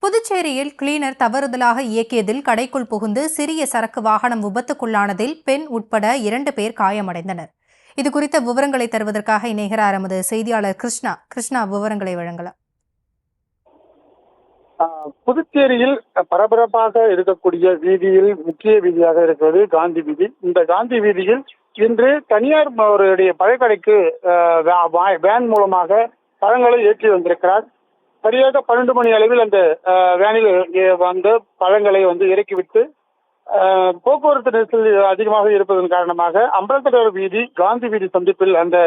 புதுச்சேரியில் கிளீனர் தவறுதலாக இயக்கியதில் கடைக்குள் புகுந்து சிறிய சரக்கு வாகனம் விபத்துக்குள்ளானதில் பெண் உட்பட 2 பேர் காயமடைந்தனர். இதுகுறித்த விவரங்களை தருவதற்காக இணைகிறார் எமது செய்தியாளர் கிருஷ்ணா விவரங்களை வழங்கலாம். புதுச்சேரியில் பரபரப்பாக இருக்கக்கூடிய வீதியில் முக்கிய வீதியாக இருக்கிறது காந்தி வீதி. இந்த காந்தி வீதியில் இன்று தனியார் அவருடைய பழக்கடைக்கு வேன் மூலமாக பழங்களை ஏற்றி வந்திருக்கிறார். சரியாக 12 மணி அளவில் அந்த வேனில் வந்து பழங்களை இறக்கிவிட்டு போக்குவரத்து நெரிசல் அதிகமாக இருப்பதன் காரணமாக அம்பலத்தடர் வீதி காந்தி வீதி சந்திப்பில் அந்த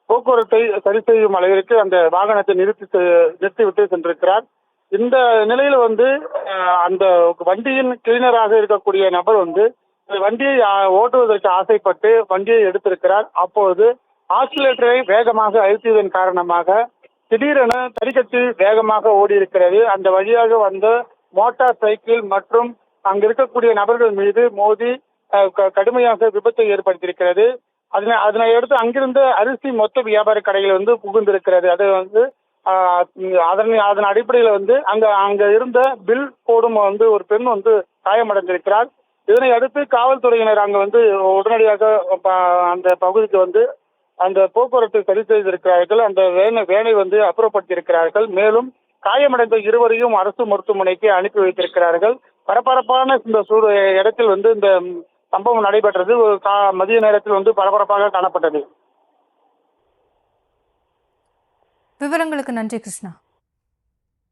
போக்குவரத்தை சரி செய்யும் அளவிற்கு அந்த வாகனத்தை நிறுத்திவிட்டு சென்றிருக்கிறார். இந்த நிலையில அந்த வண்டியின் கிளீனராக இருக்கக்கூடிய நபர் வண்டியை ஓட்டுவதற்கு ஆசைப்பட்டு வண்டியை எடுத்திருக்கிறார். அப்போது ஆக்சிலேட்டரை வேகமாக அழுத்தியதன் காரணமாக திடீரென தறிக்கட்டு வேகமாக ஓடி இருக்கிறது. அந்த வழியாக வந்த மோட்டார் சைக்கிள் மற்றும் அங்கு இருக்கக்கூடிய நபர்கள் மீது மோதி கடுமையாக விபத்தை ஏற்படுத்தியிருக்கிறது. அதனை அடுத்து அங்கிருந்த அரிசி மொத்த வியாபார கடைகள் புகுந்திருக்கிறது. அது அதன் அடிப்படையில் அங்க இருந்த பில் போடும் ஒரு பெண் காயமடைந்திருக்கிறார். இதனை அடுத்து காவல்துறையினர் அங்க உடனடியாக அந்த பகுதிக்கு அந்த போக்குவரத்தை சரி செய்திருக்கிறார்கள். அந்த வேனை அப்புறப்படுத்தியிருக்கிறார்கள். மேலும் காயமடைந்த இருவரையும் அரசு மருத்துவமனைக்கு அனுப்பி வைத்திருக்கிறார்கள். பரபரப்பான இந்த இடத்தில் இந்த சம்பவம் நடைபெற்றது. மதிய நேரத்தில் பரபரப்பாக காணப்பட்டது. விவரங்களுக்கு நன்றி கிருஷ்ணா.